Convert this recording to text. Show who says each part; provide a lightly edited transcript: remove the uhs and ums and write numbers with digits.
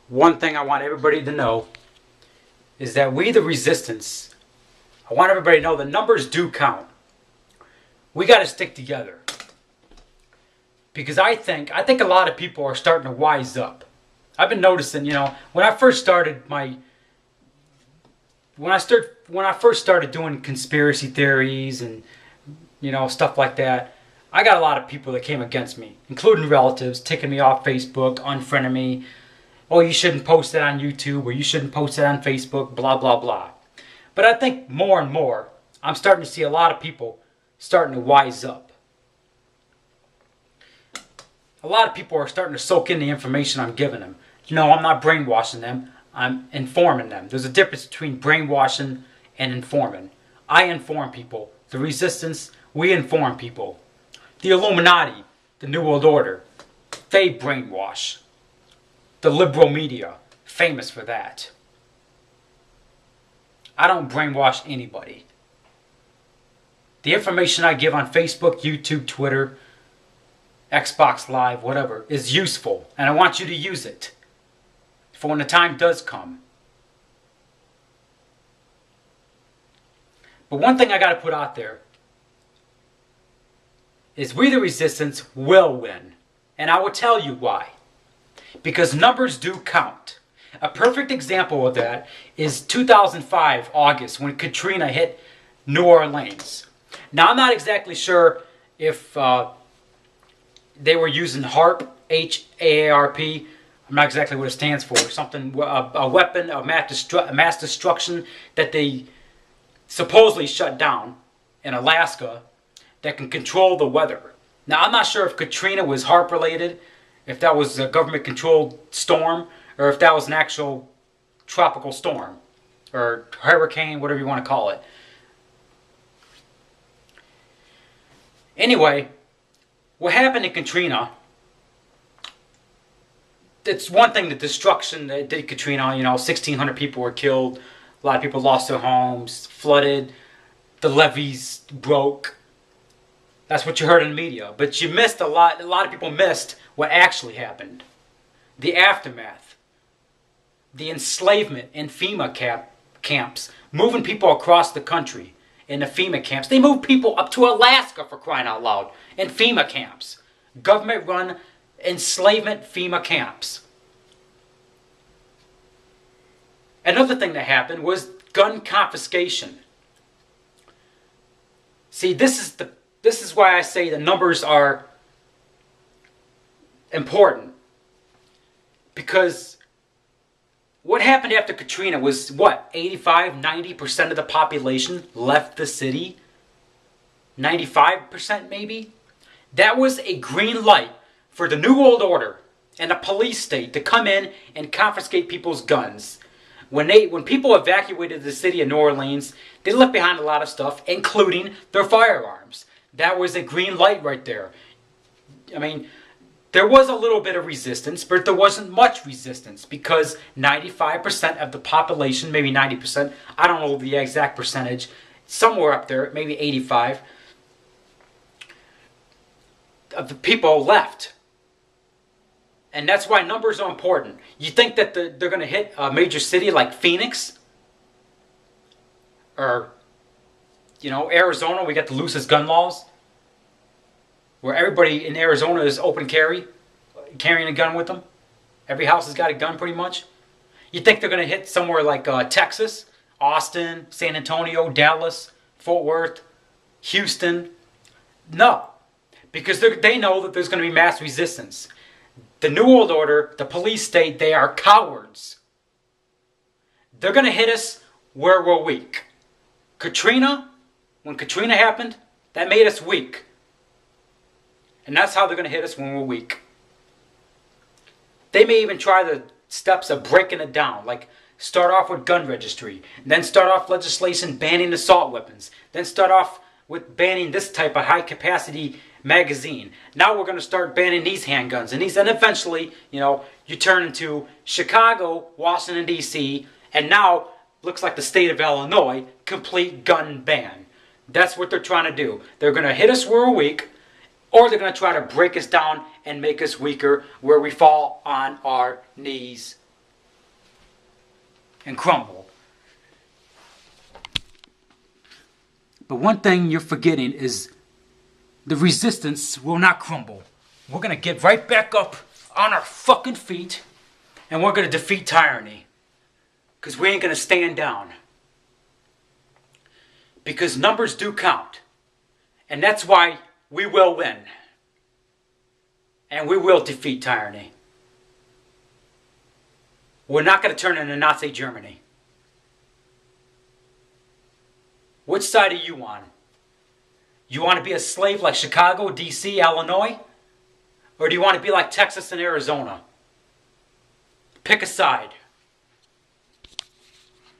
Speaker 1: One thing I want everybody to know is that we, the resistance, I want everybody to know the numbers do count. We got to stick together. Because I think a lot of people are starting to wise up. I've been noticing, when I first started when I first started doing conspiracy theories and stuff like that, I got a lot of people that came against me, including relatives, ticking me off Facebook, unfriending me. Oh, you shouldn't post it on YouTube, or you shouldn't post it on Facebook, blah, blah, blah. But I think more and more, I'm starting to see a lot of people starting to wise up. A lot of people are starting to soak in the information I'm giving them. I'm not brainwashing them, I'm informing them. There's a difference between brainwashing and informing. I inform people. The resistance, we inform people. The Illuminati, the New World Order, they brainwash. The liberal media, famous for that. I don't brainwash anybody. The information I give on Facebook, YouTube, Twitter, Xbox Live, whatever, is useful. And I want you to use it for when the time does come. But one thing I got to put out there is we the resistance will win. And I will tell you why. Because numbers do count. A perfect example of that is 2005, August, when Katrina hit New Orleans. Now, I'm not exactly sure if they were using HAARP, H-A-A-R-P. I'm not exactly what it stands for. Something, a weapon of mass destruction that they supposedly shut down in Alaska that can control the weather. Now, I'm not sure if Katrina was HAARP related, if that was a government-controlled storm, or if that was an actual tropical storm, or hurricane, whatever you want to call it. Anyway, what happened in Katrina, it's one thing, the destruction that did Katrina, 1,600 people were killed, a lot of people lost their homes, flooded, the levees broke. That's what you heard in the media. But you missed a lot of people missed what actually happened. The aftermath. The enslavement in FEMA camps. Moving people across the country in the FEMA camps. They moved people up to Alaska, for crying out loud, in FEMA camps. Government-run enslavement FEMA camps. Another thing that happened was gun confiscation. See, this is why I say the numbers are important. Because what happened after Katrina was, 85-90% of the population left the city? 95% maybe? That was a green light for the New World Order and a police state to come in and confiscate people's guns. When people evacuated the city of New Orleans, they left behind a lot of stuff, including their firearms. That was a green light right there. I mean, there was a little bit of resistance, but there wasn't much resistance because 95% of the population, maybe 90%, I don't know the exact percentage, somewhere up there, maybe 85%, of the people left. And that's why numbers are important. You think that they're going to hit a major city like Phoenix? Or, Arizona, we got the loosest gun laws. Where everybody in Arizona is open carry, carrying a gun with them. Every house has got a gun pretty much. You think they're going to hit somewhere like Texas, Austin, San Antonio, Dallas, Fort Worth, Houston? No. Because they know that there's going to be mass resistance. The New World Order, the police state, they are cowards. They're going to hit us where we're weak. When Katrina happened, that made us weak. And that's how they're going to hit us when we're weak. They may even try the steps of breaking it down, like start off with gun registry, then start off legislation banning assault weapons, then start off with banning this type of high-capacity magazine. Now we're going to start banning these handguns, and eventually, you turn into Chicago, Washington, D.C., and now looks like the state of Illinois, complete gun ban. That's what they're trying to do. They're going to hit us where we're weak, or they're going to try to break us down and make us weaker, where we fall on our knees and crumble. But one thing you're forgetting is the resistance will not crumble. We're going to get right back up on our fucking feet and we're going to defeat tyranny. Because we ain't going to stand down. Because numbers do count. And that's why we will win. And we will defeat tyranny. We're not going to turn into Nazi Germany. Which side are you on? You want to be a slave like Chicago, D.C., Illinois? Or do you want to be like Texas and Arizona? Pick a side.